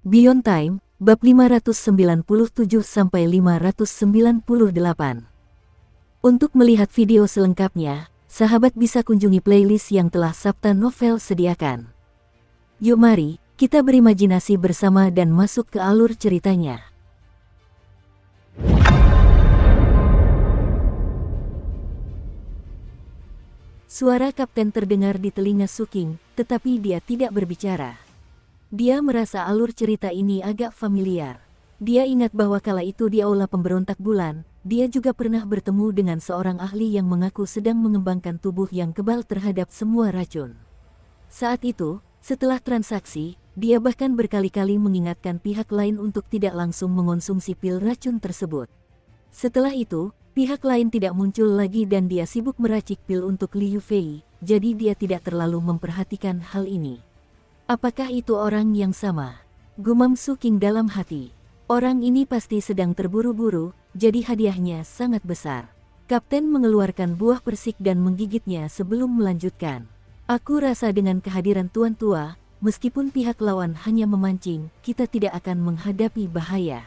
Beyond Time, bab 597-598. Untuk melihat video selengkapnya, sahabat bisa kunjungi playlist yang telah Sabta Novel sediakan. Yuk mari, kita berimajinasi bersama dan masuk ke alur ceritanya. Suara kapten terdengar di telinga Suking, tetapi dia tidak berbicara. Dia merasa alur cerita ini agak familiar. Dia ingat bahwa kala itu di aula pemberontak bulan, dia juga pernah bertemu dengan seorang ahli yang mengaku sedang mengembangkan tubuh yang kebal terhadap semua racun. Saat itu, setelah transaksi, dia bahkan berkali-kali mengingatkan pihak lain untuk tidak langsung mengonsumsi pil racun tersebut. Setelah itu, pihak lain tidak muncul lagi dan dia sibuk meracik pil untuk Liu Fei, jadi dia tidak terlalu memperhatikan hal ini. Apakah itu orang yang sama? Gumam Suking dalam hati. Orang ini pasti sedang terburu-buru, jadi hadiahnya sangat besar. Kapten mengeluarkan buah persik dan menggigitnya sebelum melanjutkan. Aku rasa dengan kehadiran Tuan Tua, meskipun pihak lawan hanya memancing, kita tidak akan menghadapi bahaya.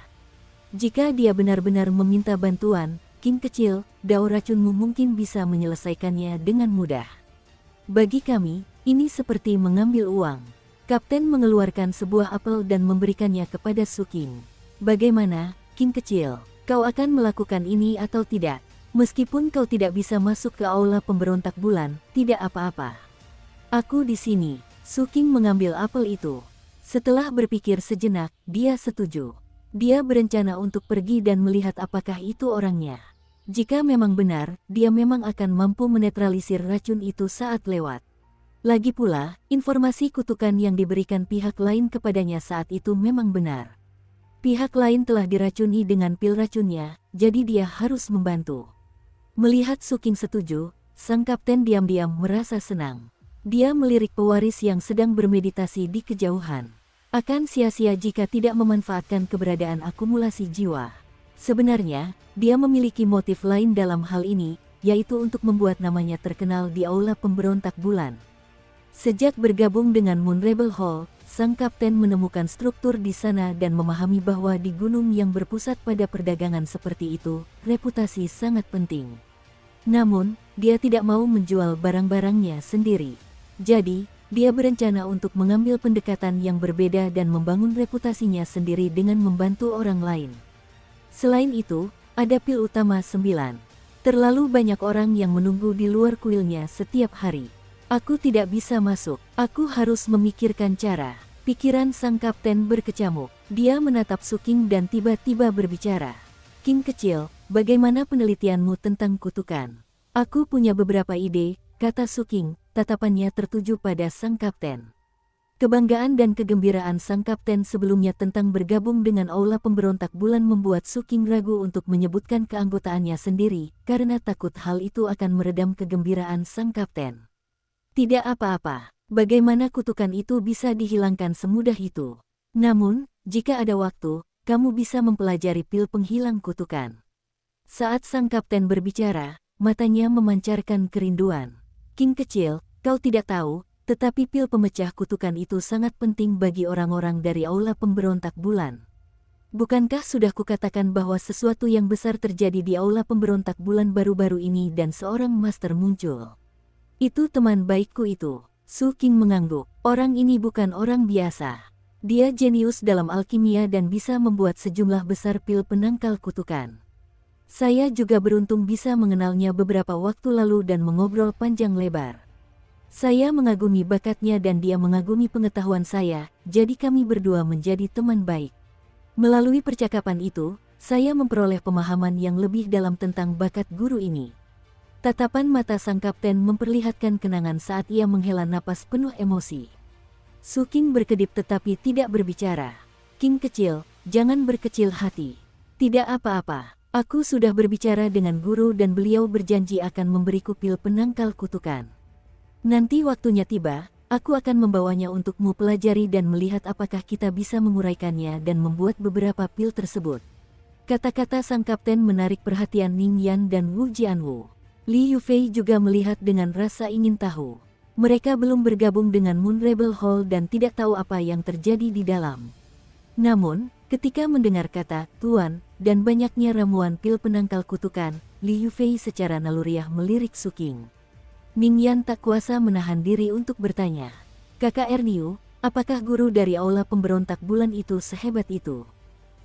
Jika dia benar-benar meminta bantuan, King kecil, dao racunmu mungkin bisa menyelesaikannya dengan mudah. Bagi kami, ini seperti mengambil uang. Kapten mengeluarkan sebuah apel dan memberikannya kepada Suking. Bagaimana, King kecil? Kau akan melakukan ini atau tidak? Meskipun kau tidak bisa masuk ke aula pemberontak bulan, tidak apa-apa. Aku di sini. Suking mengambil apel itu. Setelah berpikir sejenak, dia setuju. Dia berencana untuk pergi dan melihat apakah itu orangnya. Jika memang benar, dia memang akan mampu menetralisir racun itu saat lewat. Lagi pula, informasi kutukan yang diberikan pihak lain kepadanya saat itu memang benar. Pihak lain telah diracuni dengan pil racunnya, jadi dia harus membantu. Melihat Suking setuju, sang kapten diam-diam merasa senang. Dia melirik pewaris yang sedang bermeditasi di kejauhan. Akan sia-sia jika tidak memanfaatkan keberadaan akumulasi jiwa. Sebenarnya, dia memiliki motif lain dalam hal ini, yaitu untuk membuat namanya terkenal di aula pemberontak bulan. Sejak bergabung dengan Moon Rebel Hall, sang kapten menemukan struktur di sana dan memahami bahwa di gunung yang berpusat pada perdagangan seperti itu, reputasi sangat penting. Namun, dia tidak mau menjual barang-barangnya sendiri. Jadi, dia berencana untuk mengambil pendekatan yang berbeda dan membangun reputasinya sendiri dengan membantu orang lain. Selain itu, ada pil utama 9. Terlalu banyak orang yang menunggu di luar kuilnya setiap hari. Aku tidak bisa masuk, aku harus memikirkan cara. Pikiran sang kapten berkecamuk. Dia menatap Suking dan tiba-tiba berbicara. King kecil, bagaimana penelitianmu tentang kutukan? Aku punya beberapa ide, kata Suking, tatapannya tertuju pada sang kapten. Kebanggaan dan kegembiraan sang kapten sebelumnya tentang bergabung dengan aula pemberontak bulan membuat Suking ragu untuk menyebutkan keanggotaannya sendiri, karena takut hal itu akan meredam kegembiraan sang kapten. Tidak apa-apa, bagaimana kutukan itu bisa dihilangkan semudah itu. Namun, jika ada waktu, kamu bisa mempelajari pil penghilang kutukan. Saat sang kapten berbicara, matanya memancarkan kerinduan. King kecil, kau tidak tahu, tetapi pil pemecah kutukan itu sangat penting bagi orang-orang dari aula pemberontak bulan. Bukankah sudah kukatakan bahwa sesuatu yang besar terjadi di aula pemberontak bulan baru-baru ini dan seorang master muncul? Itu teman baikku itu. Suking mengangguk. Orang ini bukan orang biasa. Dia jenius dalam alkimia dan bisa membuat sejumlah besar pil penangkal kutukan. Saya juga beruntung bisa mengenalnya beberapa waktu lalu dan mengobrol panjang lebar. Saya mengagumi bakatnya dan dia mengagumi pengetahuan saya, jadi kami berdua menjadi teman baik. Melalui percakapan itu, saya memperoleh pemahaman yang lebih dalam tentang bakat guru ini. Tatapan mata sang kapten memperlihatkan kenangan saat ia menghela napas penuh emosi. Suking berkedip tetapi tidak berbicara. King kecil, jangan berkecil hati. Tidak apa-apa, aku sudah berbicara dengan guru dan beliau berjanji akan memberiku pil penangkal kutukan. Nanti waktunya tiba, aku akan membawanya untukmu pelajari dan melihat apakah kita bisa menguraikannya dan membuat beberapa pil tersebut. Kata-kata sang kapten menarik perhatian Ning Yan dan Wu Jianwu. Liu Fei juga melihat dengan rasa ingin tahu. Mereka belum bergabung dengan Moon Rebel Hall dan tidak tahu apa yang terjadi di dalam. Namun, ketika mendengar kata "Tuan" dan banyaknya ramuan pil penangkal kutukan, Li Yufei secara naluriah melirik Suking. Ningyan tak kuasa menahan diri untuk bertanya, "Kakak Erniu, apakah guru dari aula pemberontak bulan itu sehebat itu?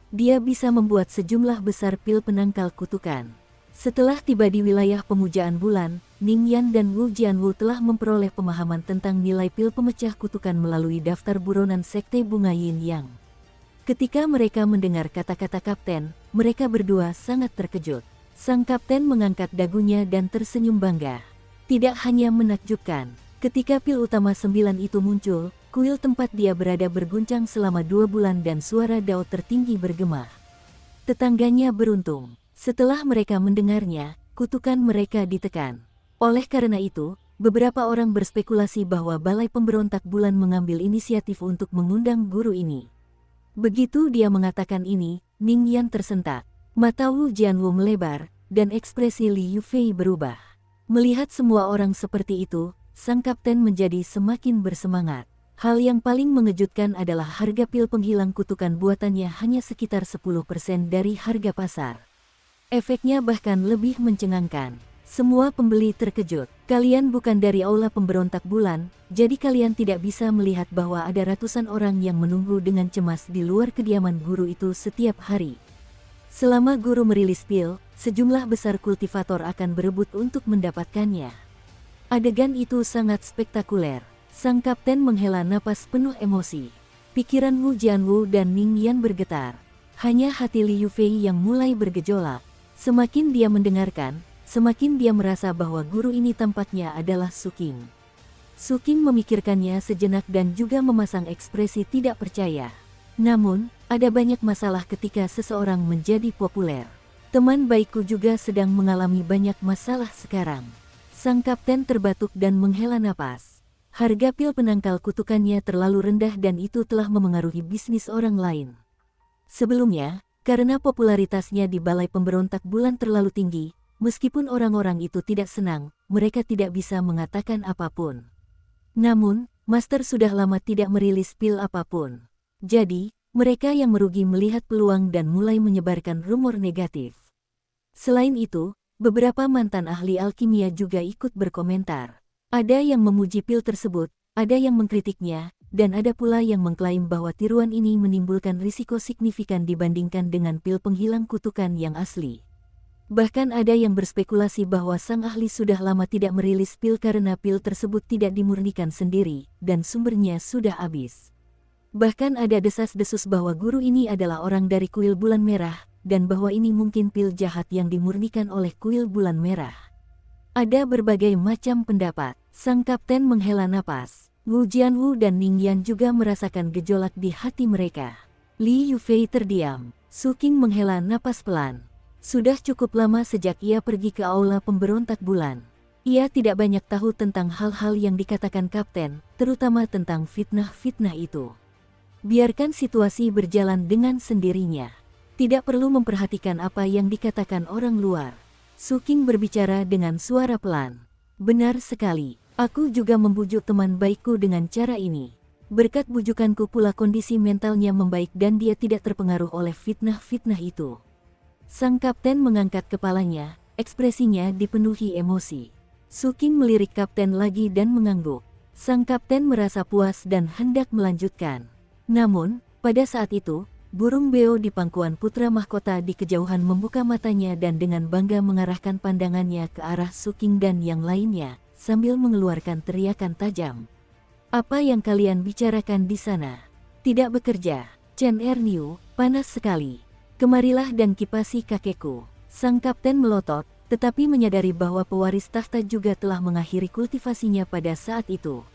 Dia bisa membuat sejumlah besar pil penangkal kutukan." Setelah tiba di wilayah pemujaan bulan, Ningyan dan Wu Jianwu telah memperoleh pemahaman tentang nilai pil pemecah kutukan melalui daftar buronan Sekte Bunga Yin Yang. Ketika mereka mendengar kata-kata kapten, mereka berdua sangat terkejut. Sang kapten mengangkat dagunya dan tersenyum bangga. Tidak hanya menakjubkan, ketika pil utama 9 itu muncul, kuil tempat dia berada berguncang selama 2 bulan dan suara Dao tertinggi bergema. Tetangganya beruntung. Setelah mereka mendengarnya, kutukan mereka ditekan. Oleh karena itu, beberapa orang berspekulasi bahwa Balai Pemberontak Bulan mengambil inisiatif untuk mengundang guru ini. Begitu dia mengatakan ini, Ningyan tersentak. Mata Wu Jianwu melebar, dan ekspresi Li Yufei berubah. Melihat semua orang seperti itu, sang kapten menjadi semakin bersemangat. Hal yang paling mengejutkan adalah harga pil penghilang kutukan buatannya hanya sekitar 10% dari harga pasar. Efeknya bahkan lebih mencengangkan. Semua pembeli terkejut. Kalian bukan dari aula pemberontak bulan, jadi kalian tidak bisa melihat bahwa ada ratusan orang yang menunggu dengan cemas di luar kediaman guru itu setiap hari. Selama guru merilis pil, sejumlah besar kultivator akan berebut untuk mendapatkannya. Adegan itu sangat spektakuler. Sang kapten menghela napas penuh emosi. Pikiran Wu Jianwu dan Ningyan bergetar. Hanya hati Li Yufei yang mulai bergejolak. Semakin dia mendengarkan, semakin dia merasa bahwa guru ini tampaknya adalah Suking. Suking memikirkannya sejenak dan juga memasang ekspresi tidak percaya. Namun, ada banyak masalah ketika seseorang menjadi populer. Teman baikku juga sedang mengalami banyak masalah sekarang. Sang kapten terbatuk dan menghela napas. Harga pil penangkal kutukannya terlalu rendah dan itu telah memengaruhi bisnis orang lain. Sebelumnya, karena popularitasnya di Balai Pemberontak Bulan terlalu tinggi, meskipun orang-orang itu tidak senang, mereka tidak bisa mengatakan apapun. Namun, Master sudah lama tidak merilis pil apapun. Jadi, mereka yang merugi melihat peluang dan mulai menyebarkan rumor negatif. Selain itu, beberapa mantan ahli alkimia juga ikut berkomentar. Ada yang memuji pil tersebut, ada yang mengkritiknya, dan ada pula yang mengklaim bahwa tiruan ini menimbulkan risiko signifikan dibandingkan dengan pil penghilang kutukan yang asli. Bahkan ada yang berspekulasi bahwa sang ahli sudah lama tidak merilis pil karena pil tersebut tidak dimurnikan sendiri, dan sumbernya sudah habis. Bahkan ada desas-desus bahwa guru ini adalah orang dari kuil bulan merah, dan bahwa ini mungkin pil jahat yang dimurnikan oleh kuil bulan merah. Ada berbagai macam pendapat. Sang kapten menghela napas. Wu Jianwu dan Ningyan juga merasakan gejolak di hati mereka. Li Yufei terdiam. Suking menghela napas pelan. Sudah cukup lama sejak ia pergi ke aula pemberontak bulan. Ia tidak banyak tahu tentang hal-hal yang dikatakan kapten, terutama tentang fitnah-fitnah itu. Biarkan situasi berjalan dengan sendirinya. Tidak perlu memperhatikan apa yang dikatakan orang luar. Suking berbicara dengan suara pelan. Benar sekali, aku juga membujuk teman baikku dengan cara ini. Berkat bujukanku pula kondisi mentalnya membaik dan dia tidak terpengaruh oleh fitnah-fitnah itu. Sang kapten mengangkat kepalanya, ekspresinya dipenuhi emosi. Suking melirik kapten lagi dan mengangguk. Sang kapten merasa puas dan hendak melanjutkan. Namun, pada saat itu, burung beo di pangkuan putra mahkota di kejauhan membuka matanya dan dengan bangga mengarahkan pandangannya ke arah Suking dan yang lainnya, sambil mengeluarkan teriakan tajam. Apa yang kalian bicarakan di sana? Tidak bekerja. Chen Erniu, panas sekali. Kemarilah dan kipasi kakekku. Sang kapten melotot, tetapi menyadari bahwa pewaris tahta juga telah mengakhiri kultivasinya pada saat itu.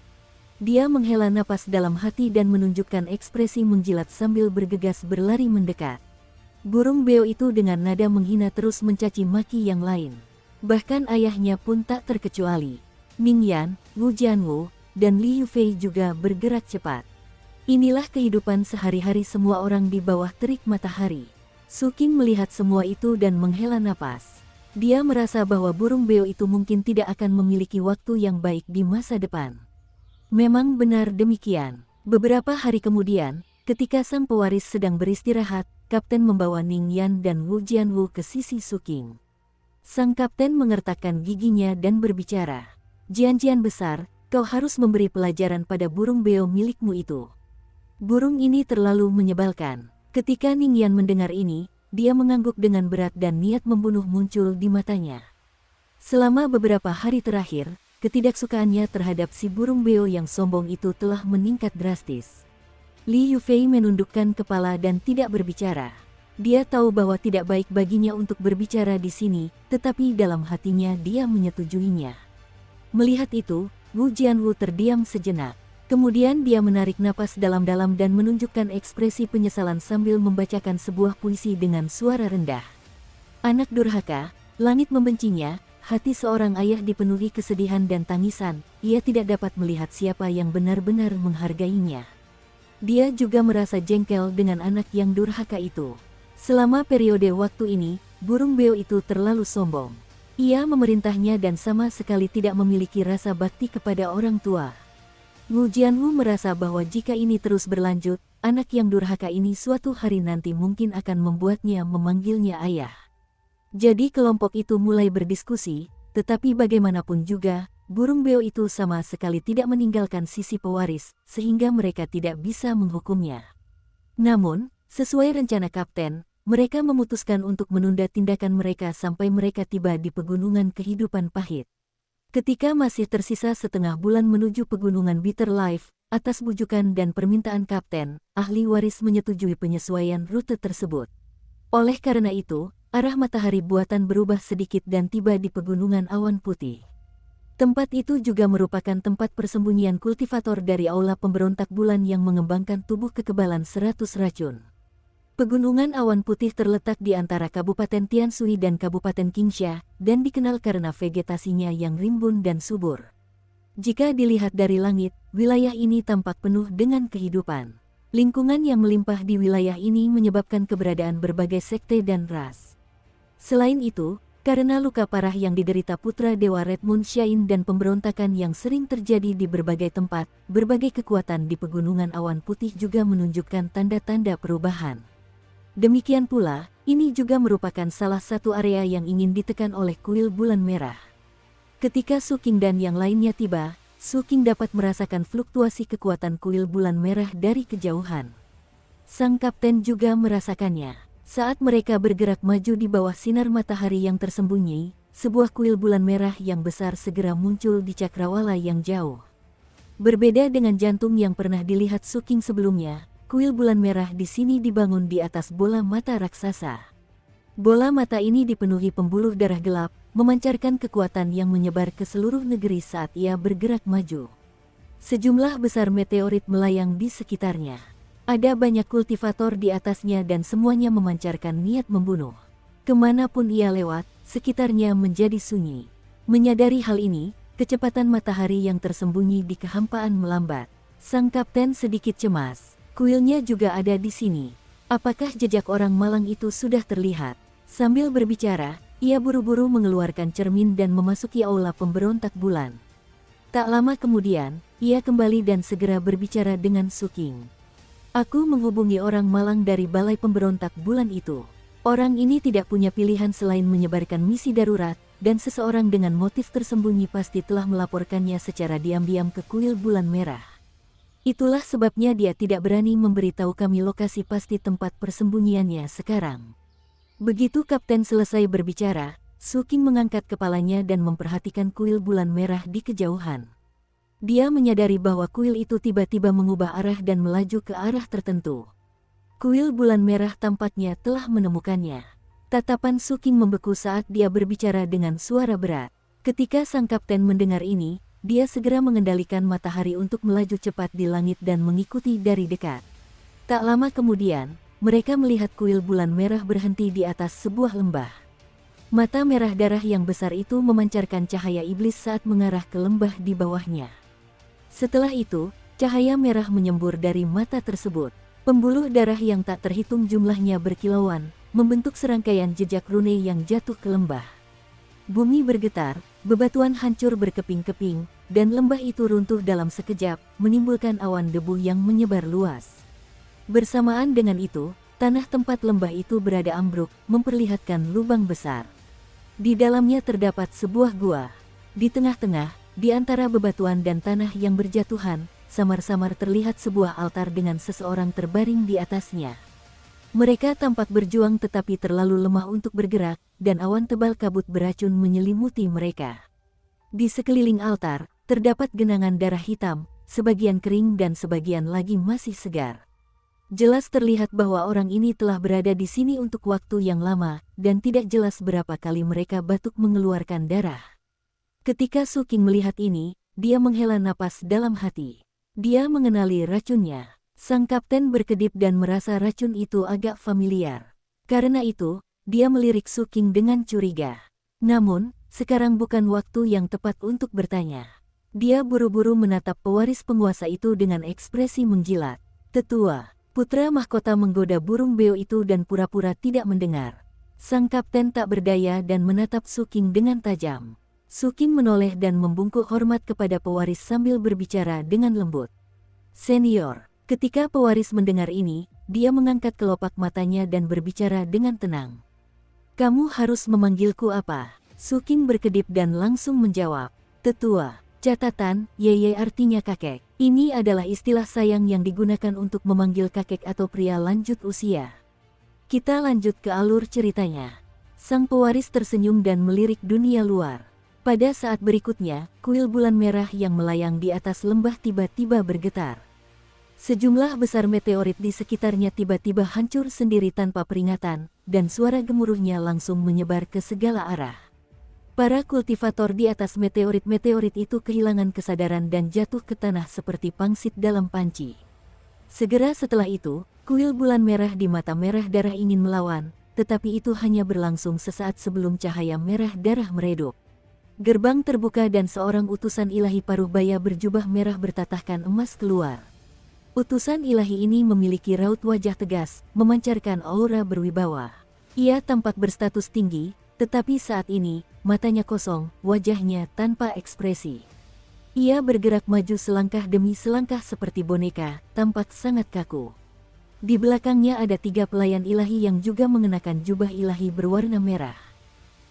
Dia menghela napas dalam hati dan menunjukkan ekspresi menjilat sambil bergegas berlari mendekat. Burung beo itu dengan nada menghina terus mencaci maki yang lain. Bahkan ayahnya pun tak terkecuali. Ningyan, Wu Jianwu, dan Li Yufei juga bergerak cepat. Inilah kehidupan sehari-hari semua orang di bawah terik matahari. Suking melihat semua itu dan menghela napas. Dia merasa bahwa burung beo itu mungkin tidak akan memiliki waktu yang baik di masa depan. Memang benar demikian. Beberapa hari kemudian, Ketika sang pewaris sedang beristirahat, kapten membawa Ning Yan dan Wu Jianwu ke sisi Suking. Sang kapten mengertakkan giginya dan berbicara, "Jian-jian besar, kau harus memberi pelajaran pada burung beo milikmu itu. Burung ini terlalu menyebalkan." Ketika Ning Yan mendengar ini, dia mengangguk dengan berat dan niat membunuh muncul di matanya. Selama beberapa hari terakhir, ketidaksukaannya terhadap si burung beo yang sombong itu telah meningkat drastis. Li Yufei menundukkan kepala dan tidak berbicara. Dia tahu bahwa tidak baik baginya untuk berbicara di sini, tetapi dalam hatinya dia menyetujuinya. Melihat itu, Wu Jianwu terdiam sejenak. Kemudian dia menarik napas dalam-dalam dan menunjukkan ekspresi penyesalan sambil membacakan sebuah puisi dengan suara rendah. "Anak durhaka, langit membencinya, hati seorang ayah dipenuhi kesedihan dan tangisan, ia tidak dapat melihat siapa yang benar-benar menghargainya." Dia juga merasa jengkel dengan anak yang durhaka itu. Selama periode waktu ini, burung beo itu terlalu sombong. Ia memerintahnya dan sama sekali tidak memiliki rasa bakti kepada orang tua. Wu Jianwu merasa bahwa jika ini terus berlanjut, anak yang durhaka ini suatu hari nanti mungkin akan membuatnya memanggilnya ayah. Jadi kelompok itu mulai berdiskusi, tetapi bagaimanapun juga, burung beo itu sama sekali tidak meninggalkan sisi pewaris, sehingga mereka tidak bisa menghukumnya. Namun, sesuai rencana kapten, mereka memutuskan untuk menunda tindakan mereka sampai mereka tiba di pegunungan kehidupan pahit. Ketika masih tersisa setengah bulan menuju pegunungan Bitter Life, atas bujukan dan permintaan kapten, ahli waris menyetujui penyesuaian rute tersebut. Oleh karena itu, arah matahari buatan berubah sedikit dan tiba di pegunungan awan putih. Tempat itu juga merupakan tempat persembunyian kultivator dari aula pemberontak bulan yang mengembangkan tubuh kekebalan 100 racun. Pegunungan awan putih terletak di antara Kabupaten Tianshui dan Kabupaten Qingsha, dan dikenal karena vegetasinya yang rimbun dan subur. Jika dilihat dari langit, wilayah ini tampak penuh dengan kehidupan. Lingkungan yang melimpah di wilayah ini menyebabkan keberadaan berbagai sekte dan ras. Selain itu, karena luka parah yang diderita putra Dewa Red Moon Shine dan pemberontakan yang sering terjadi di berbagai tempat, berbagai kekuatan di pegunungan awan putih juga menunjukkan tanda-tanda perubahan. Demikian pula, ini juga merupakan salah satu area yang ingin ditekan oleh kuil bulan merah. Ketika Suking dan yang lainnya tiba, Suking dapat merasakan fluktuasi kekuatan kuil bulan merah dari kejauhan. Sang kapten juga merasakannya. Saat mereka bergerak maju di bawah sinar matahari yang tersembunyi, sebuah kuil bulan merah yang besar segera muncul di cakrawala yang jauh. Berbeda dengan jantung yang pernah dilihat Suking sebelumnya, kuil bulan merah di sini dibangun di atas bola mata raksasa. Bola mata ini dipenuhi pembuluh darah gelap, memancarkan kekuatan yang menyebar ke seluruh negeri saat ia bergerak maju. Sejumlah besar meteorit melayang di sekitarnya. Ada banyak kultivator di atasnya dan semuanya memancarkan niat membunuh. Kemanapun ia lewat, sekitarnya menjadi sunyi. Menyadari hal ini, kecepatan matahari yang tersembunyi di kehampaan melambat. Sang kapten sedikit cemas. Kuilnya juga ada di sini. Apakah jejak orang malang itu sudah terlihat? Sambil berbicara, ia buru-buru mengeluarkan cermin dan memasuki aula pemberontak bulan. Tak lama kemudian, ia kembali dan segera berbicara dengan Suking. "Aku menghubungi orang malang dari balai pemberontak bulan itu. Orang ini tidak punya pilihan selain menyebarkan misi darurat, dan seseorang dengan motif tersembunyi pasti telah melaporkannya secara diam-diam ke kuil bulan merah. Itulah sebabnya dia tidak berani memberitahu kami lokasi pasti tempat persembunyiannya sekarang." Begitu kapten selesai berbicara, Suking mengangkat kepalanya dan memperhatikan kuil bulan merah di kejauhan. Dia menyadari bahwa kuil itu tiba-tiba mengubah arah dan melaju ke arah tertentu. Kuil bulan merah tampaknya telah menemukannya. Tatapan Suking membeku saat dia berbicara dengan suara berat. Ketika sang kapten mendengar ini, dia segera mengendalikan matahari untuk melaju cepat di langit dan mengikuti dari dekat. Tak lama kemudian, mereka melihat kuil bulan merah berhenti di atas sebuah lembah. Mata merah darah yang besar itu memancarkan cahaya iblis saat mengarah ke lembah di bawahnya. Setelah itu, cahaya merah menyembur dari mata tersebut. Pembuluh darah yang tak terhitung jumlahnya berkilauan, membentuk serangkaian jejak rune yang jatuh ke lembah. Bumi bergetar, bebatuan hancur berkeping-keping, dan lembah itu runtuh dalam sekejap, menimbulkan awan debu yang menyebar luas. Bersamaan dengan itu, tanah tempat lembah itu berada ambruk, memperlihatkan lubang besar. Di dalamnya terdapat sebuah gua. Di tengah-tengah, di antara bebatuan dan tanah yang berjatuhan, samar-samar terlihat sebuah altar dengan seseorang terbaring di atasnya. Mereka tampak berjuang tetapi terlalu lemah untuk bergerak, dan awan tebal kabut beracun menyelimuti mereka. Di sekeliling altar, terdapat genangan darah hitam, sebagian kering dan sebagian lagi masih segar. Jelas terlihat bahwa orang ini telah berada di sini untuk waktu yang lama, dan tidak jelas berapa kali mereka batuk mengeluarkan darah. Ketika Su Qing melihat ini, dia menghela napas dalam hati. Dia mengenali racunnya. Sang kapten berkedip dan merasa racun itu agak familiar. Karena itu, dia melirik Su Qing dengan curiga. Namun, sekarang bukan waktu yang tepat untuk bertanya. Dia buru-buru menatap pewaris penguasa itu dengan ekspresi menjilat. Tetua, putra mahkota menggoda burung beo itu dan pura-pura tidak mendengar. Sang kapten tak berdaya dan menatap Su Qing dengan tajam. Su Qing menoleh dan membungkuk hormat kepada pewaris sambil berbicara dengan lembut. Senior. Ketika pewaris mendengar ini, dia mengangkat kelopak matanya dan berbicara dengan tenang. Kamu harus memanggilku apa? Su Qing berkedip dan langsung menjawab. Tetua. Catatan, Yeye artinya kakek. Ini adalah istilah sayang yang digunakan untuk memanggil kakek atau pria lanjut usia. Kita lanjut ke alur ceritanya. Sang pewaris tersenyum dan melirik dunia luar. Pada saat berikutnya, kuil bulan merah yang melayang di atas lembah tiba-tiba bergetar. Sejumlah besar meteorit di sekitarnya tiba-tiba hancur sendiri tanpa peringatan, dan suara gemuruhnya langsung menyebar ke segala arah. Para kultivator di atas meteorit-meteorit itu kehilangan kesadaran dan jatuh ke tanah seperti pangsit dalam panci. Segera setelah itu, kuil bulan merah di mata merah darah ingin melawan, tetapi itu hanya berlangsung sesaat sebelum cahaya merah darah meredup. Gerbang terbuka dan seorang utusan ilahi paruh baya berjubah merah bertatahkan emas keluar. Utusan ilahi ini memiliki raut wajah tegas, memancarkan aura berwibawa. Ia tampak berstatus tinggi, tetapi saat ini, matanya kosong, wajahnya tanpa ekspresi. Ia bergerak maju selangkah demi selangkah seperti boneka, tampak sangat kaku. Di belakangnya ada 3 pelayan ilahi yang juga mengenakan jubah ilahi berwarna merah.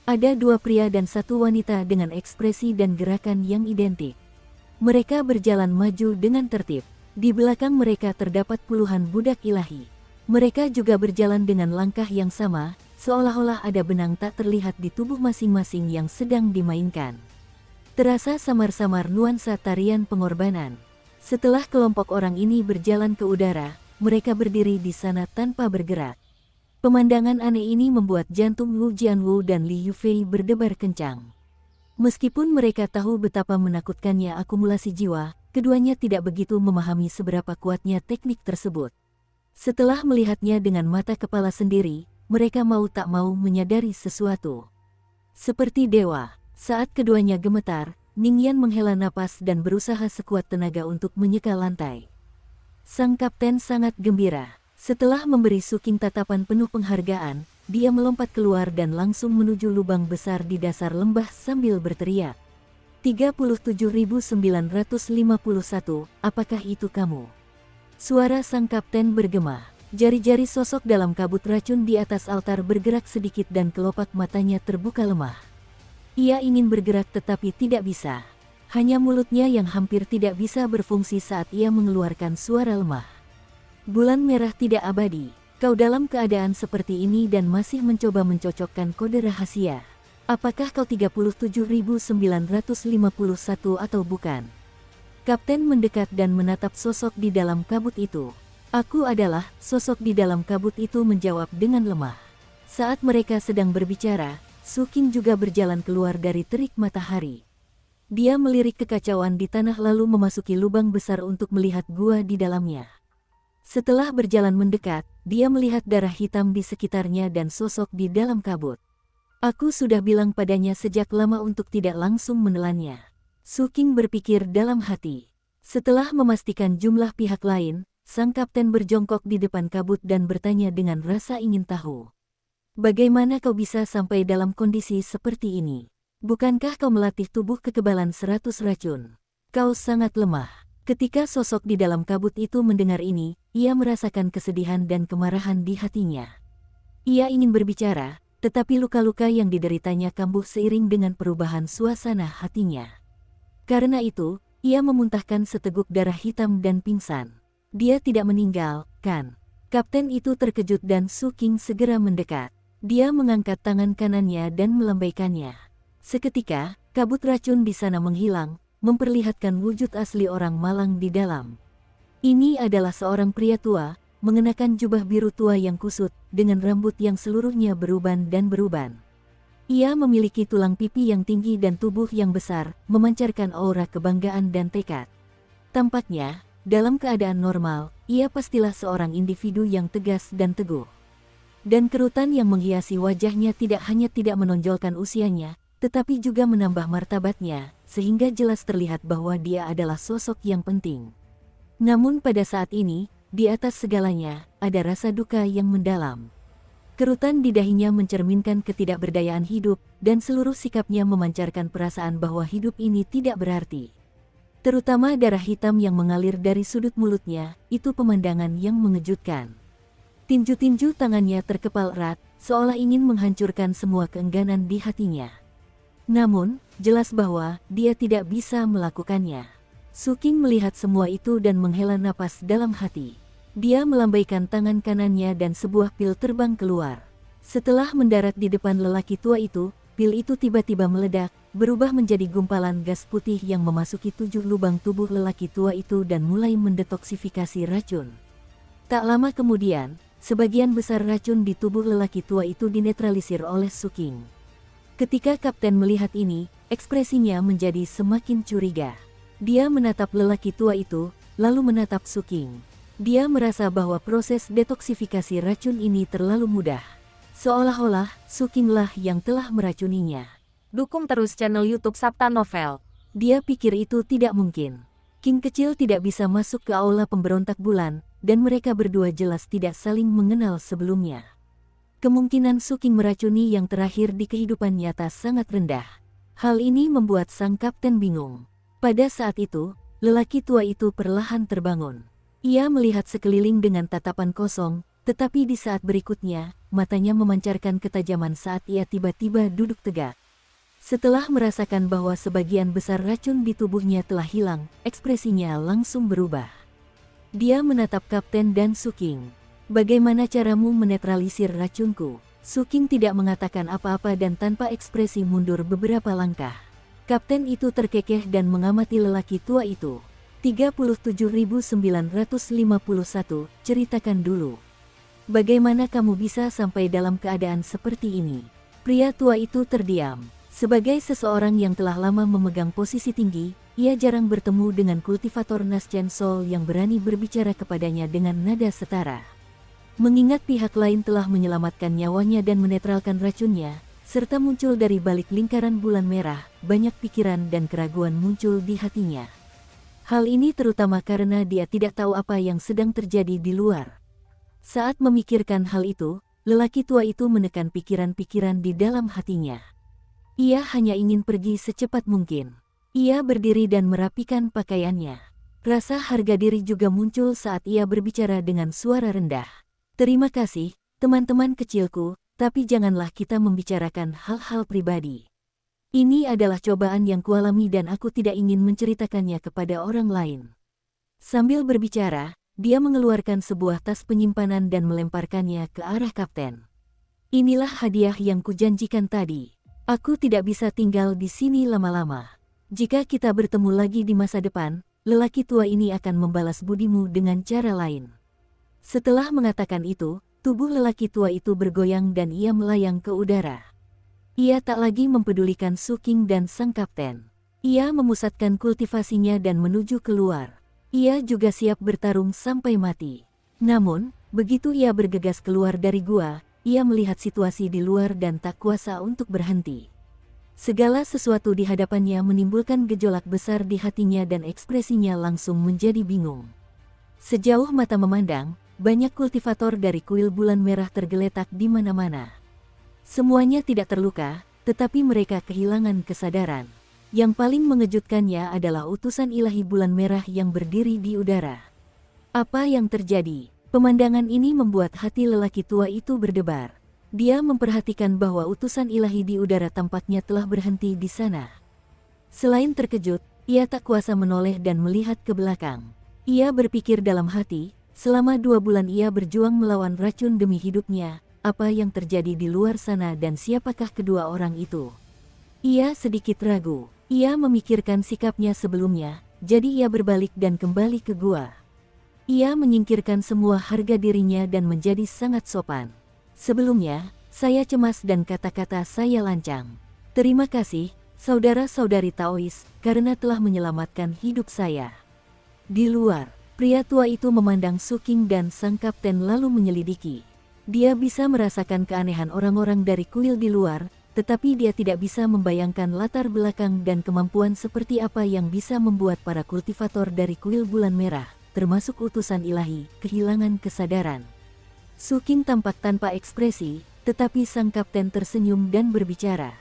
Ada 2 pria dan 1 wanita dengan ekspresi dan gerakan yang identik. Mereka berjalan maju dengan tertib. Di belakang mereka terdapat puluhan budak ilahi. Mereka juga berjalan dengan langkah yang sama, seolah-olah ada benang tak terlihat di tubuh masing-masing yang sedang dimainkan. Terasa samar-samar nuansa tarian pengorbanan. Setelah kelompok orang ini berjalan ke udara, mereka berdiri di sana tanpa bergerak. Pemandangan aneh ini membuat jantung Wu Jianwu dan Li Yufei berdebar kencang. Meskipun mereka tahu betapa menakutkannya akumulasi jiwa, keduanya tidak begitu memahami seberapa kuatnya teknik tersebut. Setelah melihatnya dengan mata kepala sendiri, mereka mau tak mau menyadari sesuatu. Seperti dewa, saat keduanya gemetar, Ningyan menghela napas dan berusaha sekuat tenaga untuk menyeka lantai. Sang kapten sangat gembira. Setelah memberi Su Qing tatapan penuh penghargaan, dia melompat keluar dan langsung menuju lubang besar di dasar lembah sambil berteriak. 37.951, apakah itu kamu? Suara sang kapten bergema. Jari-jari sosok dalam kabut racun di atas altar bergerak sedikit dan kelopak matanya terbuka lemah. Ia ingin bergerak tetapi tidak bisa. Hanya mulutnya yang hampir tidak bisa berfungsi saat ia mengeluarkan suara lemah. Bulan merah tidak abadi. Kau dalam keadaan seperti ini dan masih mencoba mencocokkan kode rahasia. Apakah kau 37.951 atau bukan? Kapten mendekat dan menatap sosok di dalam kabut itu. Aku adalah, sosok di dalam kabut itu menjawab dengan lemah. Saat mereka sedang berbicara, Su Qing juga berjalan keluar dari terik matahari. Dia melirik kekacauan di tanah lalu memasuki lubang besar untuk melihat gua di dalamnya. Setelah berjalan mendekat, dia melihat darah hitam di sekitarnya dan sosok di dalam kabut. Aku sudah bilang padanya sejak lama untuk tidak langsung menelannya. Su Qing berpikir dalam hati. Setelah memastikan jumlah pihak lain, sang kapten berjongkok di depan kabut dan bertanya dengan rasa ingin tahu. Bagaimana kau bisa sampai dalam kondisi seperti ini? Bukankah kau melatih tubuh kekebalan 100 racun? Kau sangat lemah. Ketika sosok di dalam kabut itu mendengar ini, ia merasakan kesedihan dan kemarahan di hatinya. Ia ingin berbicara, tetapi luka-luka yang dideritanya kambuh seiring dengan perubahan suasana hatinya. Karena itu, ia memuntahkan seteguk darah hitam dan pingsan. Dia tidak meninggal, kan? Kapten itu terkejut dan Su Qing segera mendekat. Dia mengangkat tangan kanannya dan melambaikannya. Seketika, kabut racun di sana menghilang, memperlihatkan wujud asli orang malang di dalam. Ini adalah seorang pria tua, mengenakan jubah biru tua yang kusut, dengan rambut yang seluruhnya beruban dan beruban. Ia memiliki tulang pipi yang tinggi dan tubuh yang besar, memancarkan aura kebanggaan dan tekad. Tampaknya, dalam keadaan normal, ia pastilah seorang individu yang tegas dan teguh. Dan kerutan yang menghiasi wajahnya tidak hanya tidak menonjolkan usianya, tetapi juga menambah martabatnya, sehingga jelas terlihat bahwa dia adalah sosok yang penting. Namun pada saat ini, di atas segalanya, ada rasa duka yang mendalam. Kerutan di dahinya mencerminkan ketidakberdayaan hidup, dan seluruh sikapnya memancarkan perasaan bahwa hidup ini tidak berarti. Terutama darah hitam yang mengalir dari sudut mulutnya, itu pemandangan yang mengejutkan. Tinju-tinju tangannya terkepal erat, seolah ingin menghancurkan semua keengganan di hatinya. Namun, jelas bahwa dia tidak bisa melakukannya. Su Qing melihat semua itu dan menghela napas dalam hati. Dia melambaikan tangan kanannya dan sebuah pil terbang keluar. Setelah mendarat di depan lelaki tua itu, pil itu tiba-tiba meledak, berubah menjadi gumpalan gas putih yang memasuki 7 lubang tubuh lelaki tua itu dan mulai mendetoksifikasi racun. Tak lama kemudian, sebagian besar racun di tubuh lelaki tua itu dinetralisir oleh Su Qing. Ketika kapten melihat ini, ekspresinya menjadi semakin curiga. Dia menatap lelaki tua itu, lalu menatap Su Qing. Dia merasa bahwa proses detoksifikasi racun ini terlalu mudah. Seolah-olah Su Qing lah yang telah meracuninya. Dukung terus channel YouTube Sabta Novel. Dia pikir itu tidak mungkin. Qing kecil tidak bisa masuk ke aula pemberontak bulan, dan mereka berdua jelas tidak saling mengenal sebelumnya. Kemungkinan Su Qing meracuni yang terakhir di kehidupan nyata sangat rendah. Hal ini membuat sang kapten bingung. Pada saat itu, lelaki tua itu perlahan terbangun. Ia melihat sekeliling dengan tatapan kosong, tetapi di saat berikutnya, matanya memancarkan ketajaman saat ia tiba-tiba duduk tegak. Setelah merasakan bahwa sebagian besar racun di tubuhnya telah hilang, ekspresinya langsung berubah. Dia menatap kapten dan Su Qing. "Bagaimana caramu menetralisir racunku?" Su Qing tidak mengatakan apa-apa dan tanpa ekspresi mundur beberapa langkah. Kapten itu terkekeh dan mengamati lelaki tua itu. 37.951, ceritakan dulu. Bagaimana kamu bisa sampai dalam keadaan seperti ini? Pria tua itu terdiam. Sebagai seseorang yang telah lama memegang posisi tinggi, ia jarang bertemu dengan kultivator Naschen Sol yang berani berbicara kepadanya dengan nada setara. Mengingat pihak lain telah menyelamatkan nyawanya dan menetralkan racunnya, serta muncul dari balik lingkaran bulan merah, banyak pikiran dan keraguan muncul di hatinya. Hal ini terutama karena dia tidak tahu apa yang sedang terjadi di luar. Saat memikirkan hal itu, lelaki tua itu menekan pikiran-pikiran di dalam hatinya. Ia hanya ingin pergi secepat mungkin. Ia berdiri dan merapikan pakaiannya. Rasa harga diri juga muncul saat ia berbicara dengan suara rendah. "Terima kasih, teman-teman kecilku, tapi janganlah kita membicarakan hal-hal pribadi. Ini adalah cobaan yang kualami dan aku tidak ingin menceritakannya kepada orang lain." Sambil berbicara, dia mengeluarkan sebuah tas penyimpanan dan melemparkannya ke arah kapten. "Inilah hadiah yang kujanjikan tadi. Aku tidak bisa tinggal di sini lama-lama. Jika kita bertemu lagi di masa depan, lelaki tua ini akan membalas budimu dengan cara lain." Setelah mengatakan itu, tubuh lelaki tua itu bergoyang dan ia melayang ke udara. Ia tak lagi mempedulikan Su Qing dan sang kapten. Ia memusatkan kultivasinya dan menuju keluar. Ia juga siap bertarung sampai mati. Namun, begitu ia bergegas keluar dari gua, ia melihat situasi di luar dan tak kuasa untuk berhenti. Segala sesuatu di hadapannya menimbulkan gejolak besar di hatinya dan ekspresinya langsung menjadi bingung. Sejauh mata memandang, banyak kultivator dari kuil bulan merah tergeletak di mana-mana. Semuanya tidak terluka, tetapi mereka kehilangan kesadaran. Yang paling mengejutkannya adalah utusan ilahi bulan merah yang berdiri di udara. Apa yang terjadi? Pemandangan ini membuat hati lelaki tua itu berdebar. Dia memperhatikan bahwa utusan ilahi di udara tampaknya telah berhenti di sana. Selain terkejut, ia tak kuasa menoleh dan melihat ke belakang. Ia berpikir dalam hati, selama 2 bulan ia berjuang melawan racun demi hidupnya, apa yang terjadi di luar sana dan siapakah kedua orang itu? Ia sedikit ragu. Ia memikirkan sikapnya sebelumnya, jadi ia berbalik dan kembali ke gua. Ia menyingkirkan semua harga dirinya dan menjadi sangat sopan. Sebelumnya, saya cemas dan kata-kata saya lancang. Terima kasih, saudara-saudari Taois, karena telah menyelamatkan hidup saya. Di luar, pria tua itu memandang Su Qing dan sang kapten lalu menyelidiki. Dia bisa merasakan keanehan orang-orang dari kuil di luar, tetapi dia tidak bisa membayangkan latar belakang dan kemampuan seperti apa yang bisa membuat para kultivator dari kuil bulan merah, termasuk utusan ilahi, kehilangan kesadaran. Su Qing tampak tanpa ekspresi, tetapi sang kapten tersenyum dan berbicara.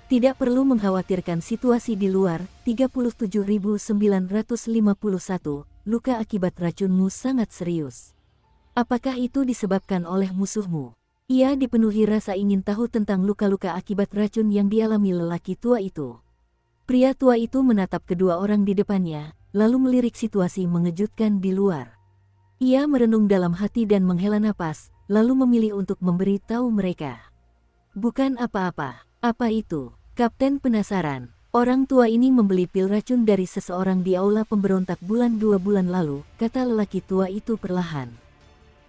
Tidak perlu mengkhawatirkan situasi di luar. 37.951, luka akibat racunmu sangat serius. Apakah itu disebabkan oleh musuhmu? Ia dipenuhi rasa ingin tahu tentang luka-luka akibat racun yang dialami lelaki tua itu. Pria tua itu menatap kedua orang di depannya, lalu melirik situasi mengejutkan di luar. Ia merenung dalam hati dan menghela napas, lalu memilih untuk memberi tahu mereka. Bukan apa-apa. Apa itu? Kapten penasaran. Orang tua ini membeli pil racun dari seseorang di aula pemberontak 2 bulan lalu, kata lelaki tua itu perlahan.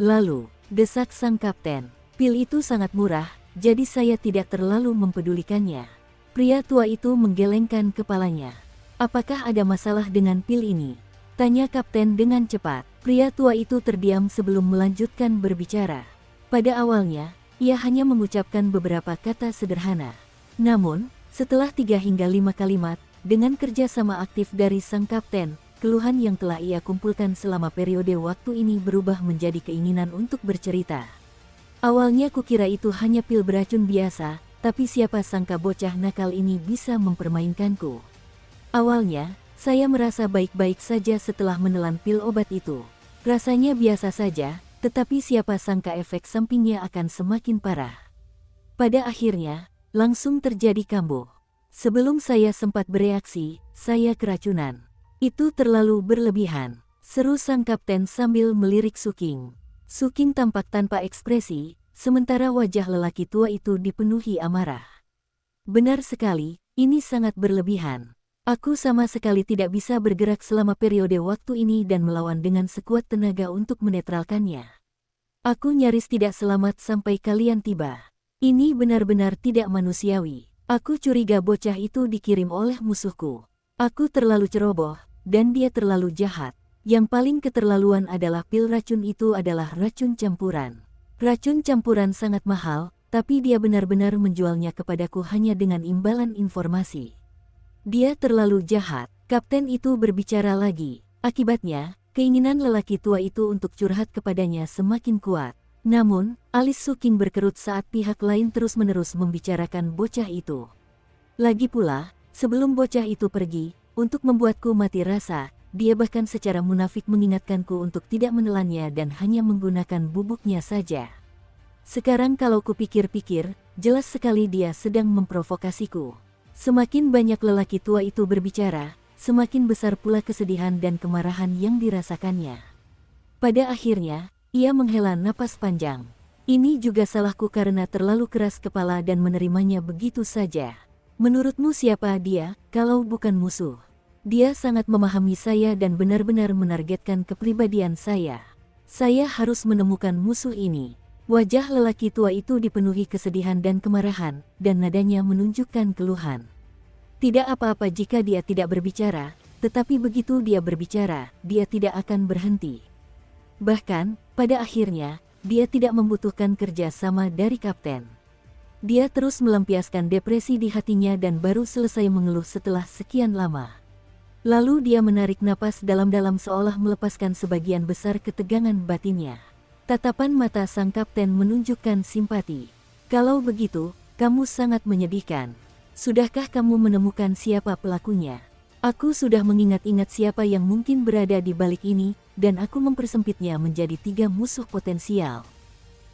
Lalu, desak sang kapten. Pil itu sangat murah, jadi saya tidak terlalu mempedulikannya. Pria tua itu menggelengkan kepalanya. Apakah ada masalah dengan pil ini? Tanya kapten dengan cepat. Pria tua itu terdiam sebelum melanjutkan berbicara. Pada awalnya, ia hanya mengucapkan beberapa kata sederhana. Namun, setelah 3 hingga 5 kalimat, dengan kerjasama aktif dari sang kapten, keluhan yang telah ia kumpulkan selama periode waktu ini berubah menjadi keinginan untuk bercerita. Awalnya kukira itu hanya pil beracun biasa, tapi siapa sangka bocah nakal ini bisa mempermainkanku. Awalnya, saya merasa baik-baik saja setelah menelan pil obat itu. Rasanya biasa saja, tetapi siapa sangka efek sampingnya akan semakin parah. Pada akhirnya, langsung terjadi kambuh. Sebelum saya sempat bereaksi, saya keracunan. Itu terlalu berlebihan, seru sang kapten sambil melirik Su Qing. Su Qing tampak tanpa ekspresi, sementara wajah lelaki tua itu dipenuhi amarah. Benar sekali, ini sangat berlebihan. Aku sama sekali tidak bisa bergerak selama periode waktu ini dan melawan dengan sekuat tenaga untuk menetralkannya. Aku nyaris tidak selamat sampai kalian tiba. Ini benar-benar tidak manusiawi. Aku curiga bocah itu dikirim oleh musuhku. Aku terlalu ceroboh, dan dia terlalu jahat. Yang paling keterlaluan adalah pil racun itu adalah racun campuran. Racun campuran sangat mahal, tapi dia benar-benar menjualnya kepadaku hanya dengan imbalan informasi. Dia terlalu jahat. Kapten itu berbicara lagi. Akibatnya, keinginan lelaki tua itu untuk curhat kepadanya semakin kuat. Namun, alis Su Qing berkerut saat pihak lain terus-menerus membicarakan bocah itu. Lagi pula, sebelum bocah itu pergi, untuk membuatku mati rasa, dia bahkan secara munafik mengingatkanku untuk tidak menelannya dan hanya menggunakan bubuknya saja. Sekarang kalau kupikir-pikir, jelas sekali dia sedang memprovokasiku. Semakin banyak lelaki tua itu berbicara, semakin besar pula kesedihan dan kemarahan yang dirasakannya. Pada akhirnya, ia menghela napas panjang. Ini juga salahku karena terlalu keras kepala dan menerimanya begitu saja. Menurutmu siapa dia, kalau bukan musuh? Dia sangat memahami saya dan benar-benar menargetkan kepribadian saya. Saya harus menemukan musuh ini. Wajah lelaki tua itu dipenuhi kesedihan dan kemarahan, dan nadanya menunjukkan keluhan. Tidak apa-apa jika dia tidak berbicara, tetapi begitu dia berbicara, dia tidak akan berhenti. Bahkan, pada akhirnya, dia tidak membutuhkan kerja sama dari kapten. Dia terus melampiaskan depresi di hatinya dan baru selesai mengeluh setelah sekian lama. Lalu dia menarik napas dalam-dalam seolah melepaskan sebagian besar ketegangan batinnya. Tatapan mata sang kapten menunjukkan simpati. Kalau begitu, kamu sangat menyedihkan. Sudahkah kamu menemukan siapa pelakunya? Aku sudah mengingat-ingat siapa yang mungkin berada di balik ini, dan aku mempersempitnya menjadi 3 musuh potensial.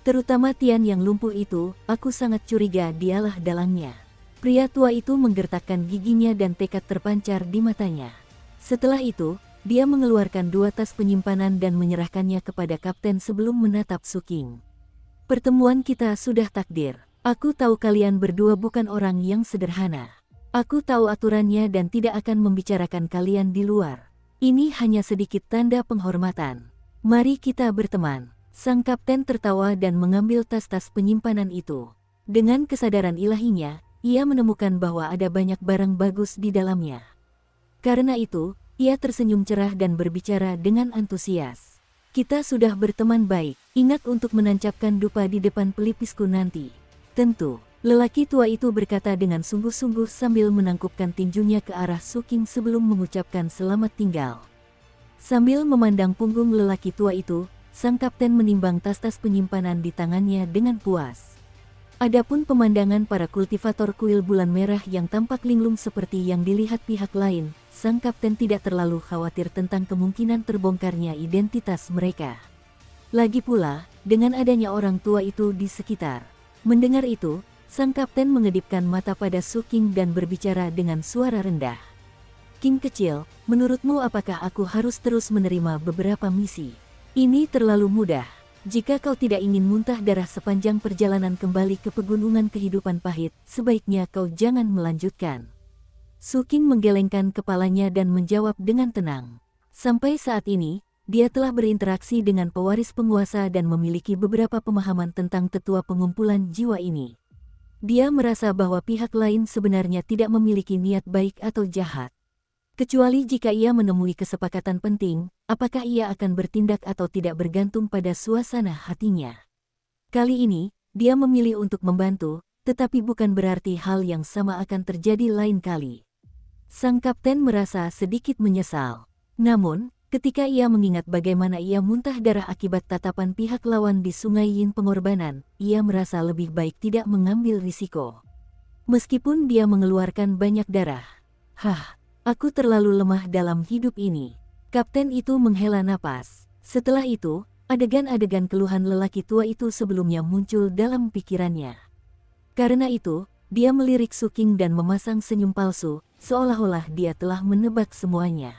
Terutama Tian yang lumpuh itu, aku sangat curiga dialah dalangnya. Pria tua itu menggertakkan giginya dan tekad terpancar di matanya. Setelah itu, dia mengeluarkan 2 tas penyimpanan dan menyerahkannya kepada kapten sebelum menatap Suking. Pertemuan kita sudah takdir. Aku tahu kalian berdua bukan orang yang sederhana. Aku tahu aturannya dan tidak akan membicarakan kalian di luar. Ini hanya sedikit tanda penghormatan. Mari kita berteman. Sang kapten tertawa dan mengambil tas-tas penyimpanan itu. Dengan kesadaran ilahinya, ia menemukan bahwa ada banyak barang bagus di dalamnya. Karena itu, ia tersenyum cerah dan berbicara dengan antusias. Kita sudah berteman baik. Ingat untuk menancapkan dupa di depan pelipisku nanti. Tentu. Lelaki tua itu berkata dengan sungguh-sungguh sambil menangkupkan tinjunya ke arah Suking sebelum mengucapkan selamat tinggal. Sambil memandang punggung lelaki tua itu, sang kapten menimbang tas-tas penyimpanan di tangannya dengan puas. Adapun pemandangan para kultivator kuil bulan merah yang tampak linglung seperti yang dilihat pihak lain, sang kapten tidak terlalu khawatir tentang kemungkinan terbongkarnya identitas mereka. Lagi pula, dengan adanya orang tua itu di sekitar. Mendengar itu, sang kapten mengedipkan mata pada Suking dan berbicara dengan suara rendah. King kecil, menurutmu apakah aku harus terus menerima beberapa misi? Ini terlalu mudah. Jika kau tidak ingin muntah darah sepanjang perjalanan kembali ke pegunungan kehidupan pahit, sebaiknya kau jangan melanjutkan. Suking menggelengkan kepalanya dan menjawab dengan tenang. Sampai saat ini, dia telah berinteraksi dengan pewaris penguasa dan memiliki beberapa pemahaman tentang tetua pengumpulan jiwa ini. Dia merasa bahwa pihak lain sebenarnya tidak memiliki niat baik atau jahat. Kecuali jika ia menemui kesepakatan penting, apakah ia akan bertindak atau tidak bergantung pada suasana hatinya. Kali ini, dia memilih untuk membantu, tetapi bukan berarti hal yang sama akan terjadi lain kali. Sang kapten merasa sedikit menyesal. Namun, ketika ia mengingat bagaimana ia muntah darah akibat tatapan pihak lawan di Sungai Yin pengorbanan, ia merasa lebih baik tidak mengambil risiko. Meskipun dia mengeluarkan banyak darah. Aku terlalu lemah dalam hidup ini. Kapten itu menghela napas. Setelah itu, adegan-adegan keluhan lelaki tua itu sebelumnya muncul dalam pikirannya. Karena itu, dia melirik Suking dan memasang senyum palsu, seolah-olah dia telah menebak semuanya.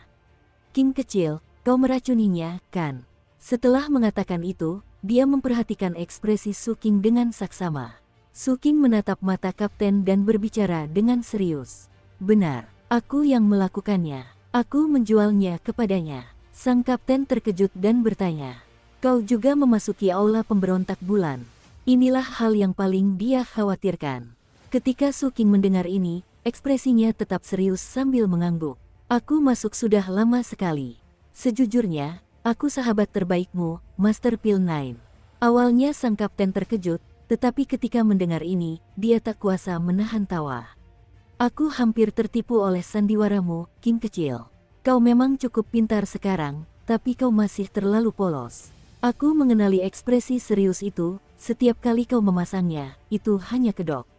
King kecil, kau meracuninya, kan? Setelah mengatakan itu, dia memperhatikan ekspresi Suking dengan saksama. Suking menatap mata kapten dan berbicara dengan serius. Benar, aku yang melakukannya. Aku menjualnya kepadanya. Sang kapten terkejut dan bertanya. Kau juga memasuki aula pemberontak bulan. Inilah hal yang paling dia khawatirkan. Ketika Suking mendengar ini, ekspresinya tetap serius sambil mengangguk. Aku masuk sudah lama sekali. Sejujurnya, aku sahabat terbaikmu, Master Pil Nine. Awalnya sang kapten terkejut, tetapi ketika mendengar ini, dia tak kuasa menahan tawa. Aku hampir tertipu oleh sandiwaramu, King kecil. Kau memang cukup pintar sekarang, tapi kau masih terlalu polos. Aku mengenali ekspresi serius itu, setiap kali kau memasangnya, itu hanya kedok.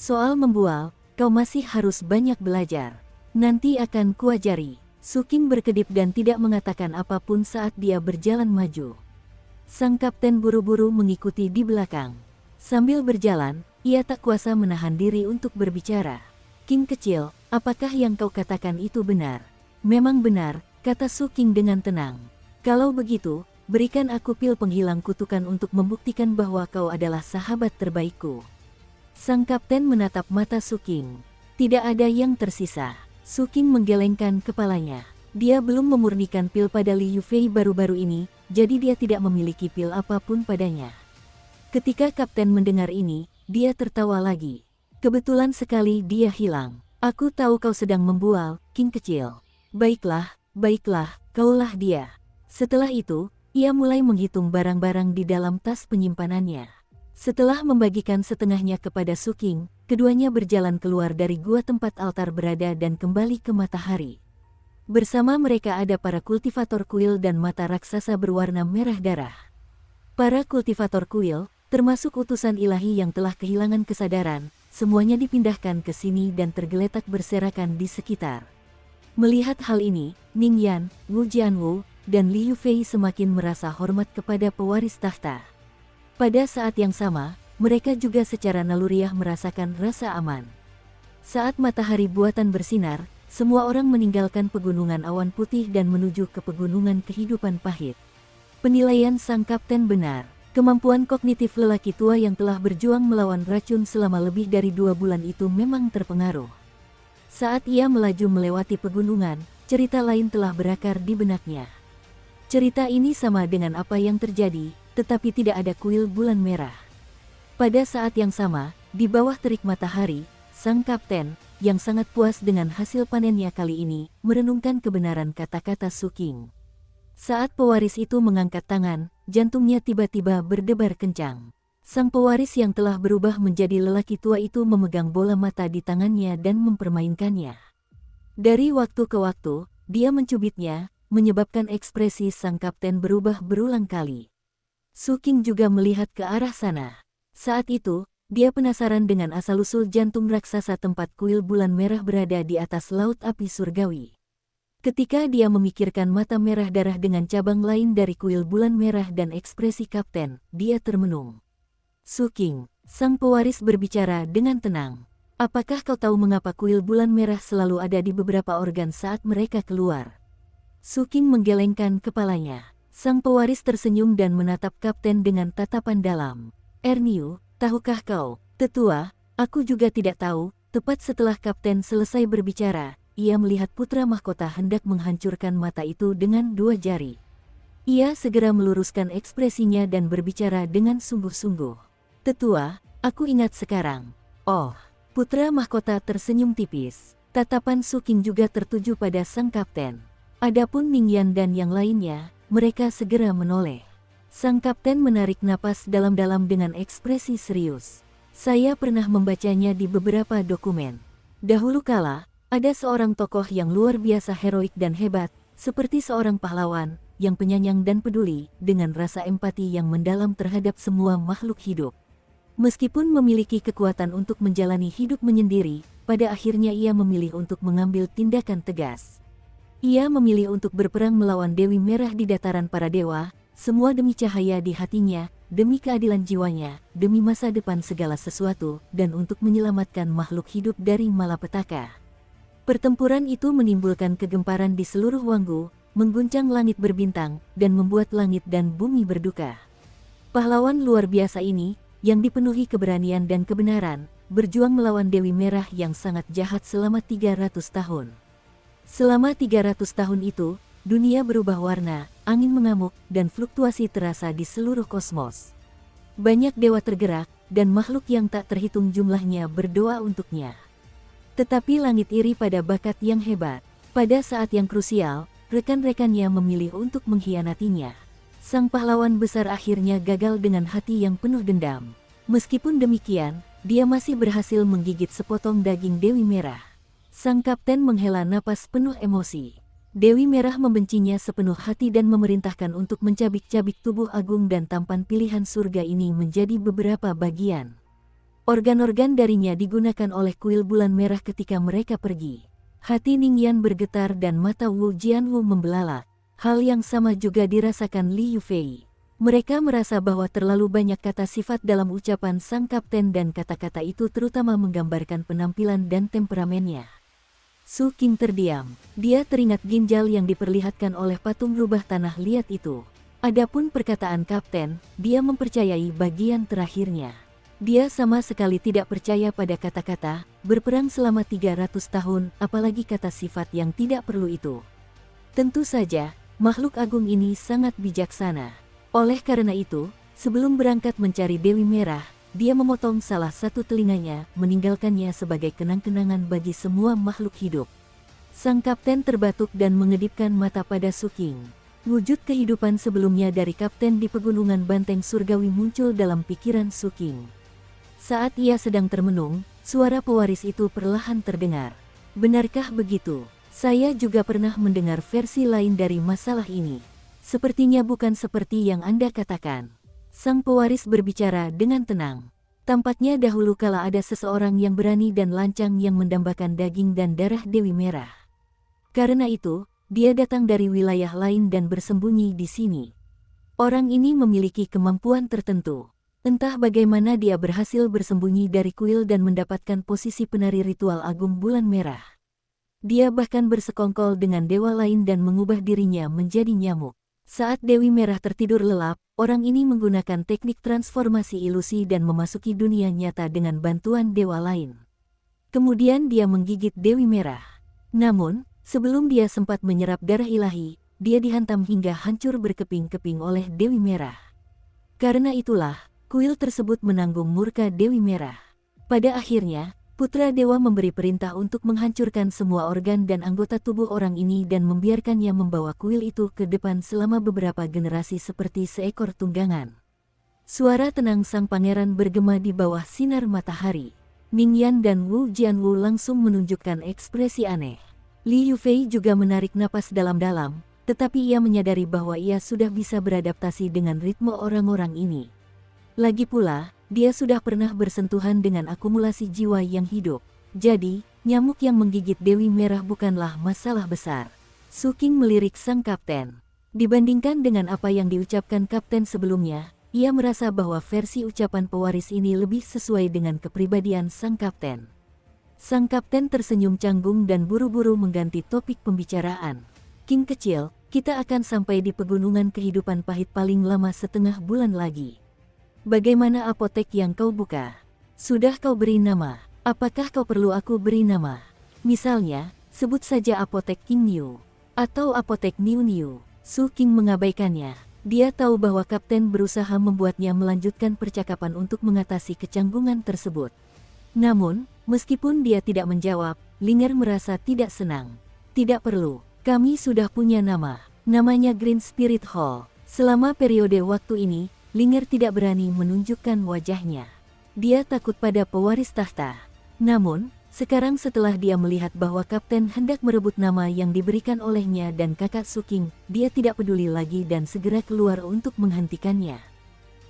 Soal membual, kau masih harus banyak belajar. Nanti akan kuajari. Suking berkedip dan tidak mengatakan apapun saat dia berjalan maju. Sang kapten buru-buru mengikuti di belakang. Sambil berjalan, ia tak kuasa menahan diri untuk berbicara. King kecil, apakah yang kau katakan itu benar? Memang benar, kata Suking dengan tenang. Kalau begitu, berikan aku pil penghilang kutukan untuk membuktikan bahwa kau adalah sahabat terbaikku. Sang kapten menatap mata Suking. Tidak ada yang tersisa. Suking menggelengkan kepalanya. Dia belum memurnikan pil pada Li Yufei baru-baru ini, jadi dia tidak memiliki pil apapun padanya. Ketika kapten mendengar ini, dia tertawa lagi. Kebetulan sekali dia hilang. Aku tahu kau sedang membual, King kecil. Baiklah, kaulah dia. Setelah itu, ia mulai menghitung barang-barang di dalam tas penyimpanannya. Setelah membagikan setengahnya kepada Suking, keduanya berjalan keluar dari gua tempat altar berada dan kembali ke matahari. Bersama mereka ada para kultivator kuil dan mata raksasa berwarna merah darah. Para kultivator kuil, termasuk utusan ilahi yang telah kehilangan kesadaran, semuanya dipindahkan ke sini dan tergeletak berserakan di sekitar. Melihat hal ini, Ning Yan, Wu Jianwu, dan Li Yufei semakin merasa hormat kepada pewaris tahta. Pada saat yang sama, mereka juga secara naluriah merasakan rasa aman. Saat matahari buatan bersinar, semua orang meninggalkan pegunungan awan putih dan menuju ke pegunungan kehidupan pahit. Penilaian sang kapten benar. Kemampuan kognitif lelaki tua yang telah berjuang melawan racun selama lebih dari 2 bulan itu memang terpengaruh. Saat ia melaju melewati pegunungan, cerita lain telah berakar di benaknya. Cerita ini sama dengan apa yang terjadi, tetapi tidak ada kuil bulan merah. Pada saat yang sama, di bawah terik matahari, sang kapten, yang sangat puas dengan hasil panennya kali ini, merenungkan kebenaran kata-kata Su Qing. Saat pewaris itu mengangkat tangan, jantungnya tiba-tiba berdebar kencang. Sang pewaris yang telah berubah menjadi lelaki tua itu memegang bola mata di tangannya dan mempermainkannya. Dari waktu ke waktu, dia mencubitnya, menyebabkan ekspresi sang kapten berubah berulang kali. Su Qing juga melihat ke arah sana. Saat itu, dia penasaran dengan asal-usul jantung raksasa tempat kuil bulan merah berada di atas laut api surgawi. Ketika dia memikirkan mata merah darah dengan cabang lain dari kuil bulan merah dan ekspresi kapten, dia termenung. Su Qing, sang pewaris berbicara dengan tenang. Apakah kau tahu mengapa kuil bulan merah selalu ada di beberapa organ saat mereka keluar? Su Qing menggelengkan kepalanya. Sang pewaris tersenyum dan menatap kapten dengan tatapan dalam. Erniu, tahukah kau, tetua, aku juga tidak tahu. Tepat setelah kapten selesai berbicara, ia melihat putra mahkota hendak menghancurkan mata itu dengan 2 jari. Ia segera meluruskan ekspresinya dan berbicara dengan sungguh-sungguh. Tetua, aku ingat sekarang. Oh, putra mahkota tersenyum tipis. Tatapan Su Qing juga tertuju pada sang kapten. Adapun Ning Yan dan yang lainnya, mereka segera menoleh. Sang kapten menarik napas dalam-dalam dengan ekspresi serius. Saya pernah membacanya di beberapa dokumen. Dahulu kala, ada seorang tokoh yang luar biasa heroik dan hebat, seperti seorang pahlawan, yang penyayang dan peduli, dengan rasa empati yang mendalam terhadap semua makhluk hidup. Meskipun memiliki kekuatan untuk menjalani hidup menyendiri, pada akhirnya ia memilih untuk mengambil tindakan tegas. Ia memilih untuk berperang melawan Dewi Merah di dataran para dewa, semua demi cahaya di hatinya, demi keadilan jiwanya, demi masa depan segala sesuatu, dan untuk menyelamatkan makhluk hidup dari malapetaka. Pertempuran itu menimbulkan kegemparan di seluruh Wanggu, mengguncang langit berbintang, dan membuat langit dan bumi berduka. Pahlawan luar biasa ini, yang dipenuhi keberanian dan kebenaran, berjuang melawan Dewi Merah yang sangat jahat selama 300 tahun. Selama 300 tahun itu, dunia berubah warna, angin mengamuk, dan fluktuasi terasa di seluruh kosmos. Banyak dewa tergerak, dan makhluk yang tak terhitung jumlahnya berdoa untuknya. Tetapi langit iri pada bakat yang hebat. Pada saat yang krusial, rekan-rekannya memilih untuk mengkhianatinya. Sang pahlawan besar akhirnya gagal dengan hati yang penuh dendam. Meskipun demikian, dia masih berhasil menggigit sepotong daging Dewi Merah. Sang kapten menghela napas penuh emosi. Dewi Merah membencinya sepenuh hati dan memerintahkan untuk mencabik-cabik tubuh agung dan tampan pilihan surga ini menjadi beberapa bagian. Organ-organ darinya digunakan oleh kuil bulan merah ketika mereka pergi. Hati Ning Yan bergetar dan mata Wu Jianwu membelalak. Hal yang sama juga dirasakan Li Yufei. Mereka merasa bahwa terlalu banyak kata sifat dalam ucapan sang kapten dan kata-kata itu terutama menggambarkan penampilan dan temperamennya. Su Qing terdiam. Dia teringat ginjal yang diperlihatkan oleh patung rubah tanah liat itu. Adapun perkataan kapten, dia mempercayai bagian terakhirnya. Dia sama sekali tidak percaya pada kata-kata, berperang selama 300 tahun, apalagi kata sifat yang tidak perlu itu. Tentu saja, makhluk agung ini sangat bijaksana. Oleh karena itu, sebelum berangkat mencari Dewi Merah, dia memotong salah satu telinganya, meninggalkannya sebagai kenang-kenangan bagi semua makhluk hidup. Sang kapten terbatuk dan mengedipkan mata pada Su Qing. Wujud kehidupan sebelumnya dari kapten di pegunungan Banteng Surgawi muncul dalam pikiran Su Qing. Saat ia sedang termenung, suara pewaris itu perlahan terdengar. Benarkah begitu? Saya juga pernah mendengar versi lain dari masalah ini. Sepertinya bukan seperti yang Anda katakan. Sang pewaris berbicara dengan tenang. Tampaknya dahulu kala ada seseorang yang berani dan lancang yang mendambakan daging dan darah Dewi Merah. Karena itu, dia datang dari wilayah lain dan bersembunyi di sini. Orang ini memiliki kemampuan tertentu. Entah bagaimana dia berhasil bersembunyi dari kuil dan mendapatkan posisi penari ritual agung bulan merah. Dia bahkan bersekongkol dengan dewa lain dan mengubah dirinya menjadi nyamuk. Saat Dewi Merah tertidur lelap, orang ini menggunakan teknik transformasi ilusi dan memasuki dunia nyata dengan bantuan dewa lain. Kemudian dia menggigit Dewi Merah. Namun, sebelum dia sempat menyerap darah ilahi, dia dihantam hingga hancur berkeping-keping oleh Dewi Merah. Karena itulah, kuil tersebut menanggung murka Dewi Merah. Pada akhirnya, Putra Dewa memberi perintah untuk menghancurkan semua organ dan anggota tubuh orang ini dan membiarkannya membawa kuil itu ke depan selama beberapa generasi seperti seekor tunggangan. Suara tenang sang pangeran bergema di bawah sinar matahari. Ningyan dan Wu Jianwu langsung menunjukkan ekspresi aneh. Li Yufei juga menarik napas dalam-dalam, tetapi ia menyadari bahwa ia sudah bisa beradaptasi dengan ritme orang-orang ini. Lagi pula, dia sudah pernah bersentuhan dengan akumulasi jiwa yang hidup. Jadi, nyamuk yang menggigit Dewi Merah bukanlah masalah besar. Su Qing melirik sang kapten. Dibandingkan dengan apa yang diucapkan kapten sebelumnya, ia merasa bahwa versi ucapan pewaris ini lebih sesuai dengan kepribadian sang kapten. Sang kapten tersenyum canggung dan buru-buru mengganti topik pembicaraan. Qing kecil, kita akan sampai di pegunungan kehidupan pahit paling lama setengah bulan lagi. Bagaimana apotek yang kau buka? Sudah kau beri nama? Apakah kau perlu aku beri nama? Misalnya, sebut saja apotek Qing Niu. Atau apotek Niu Niu. Su Qing mengabaikannya. Dia tahu bahwa kapten berusaha membuatnya melanjutkan percakapan untuk mengatasi kecanggungan tersebut. Namun, meskipun dia tidak menjawab, Linger merasa tidak senang. Tidak perlu, kami sudah punya nama. Namanya Green Spirit Hall. Selama periode waktu ini, Linger tidak berani menunjukkan wajahnya. Dia takut pada pewaris tahta. Namun, sekarang setelah dia melihat bahwa kapten hendak merebut nama yang diberikan olehnya dan kakak Su Qing, dia tidak peduli lagi dan segera keluar untuk menghentikannya.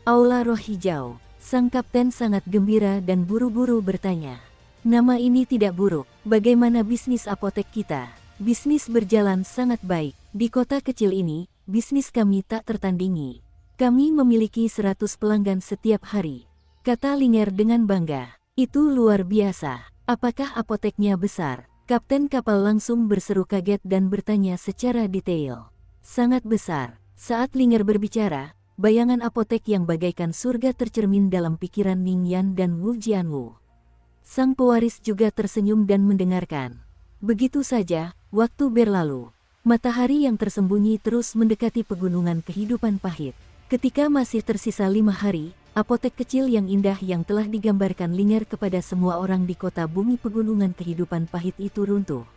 Aula Roh Hijau. Sang kapten sangat gembira dan buru-buru bertanya. Nama ini tidak buruk. Bagaimana bisnis apotek kita? Bisnis berjalan sangat baik. Di kota kecil ini, bisnis kami tak tertandingi. Kami memiliki 100 pelanggan setiap hari. Kata Linger dengan bangga. Itu luar biasa. Apakah apoteknya besar? Kapten kapal langsung berseru kaget dan bertanya secara detail. Sangat besar. Saat Linger berbicara, bayangan apotek yang bagaikan surga tercermin dalam pikiran Ningyan dan Wu Jianwu. Sang pewaris juga tersenyum dan mendengarkan. Begitu saja, waktu berlalu. Matahari yang tersembunyi terus mendekati pegunungan kehidupan pahit. Ketika masih tersisa 5 hari, apotek kecil yang indah yang telah digambarkan Linger kepada semua orang di kota bumi pegunungan kehidupan pahit itu runtuh.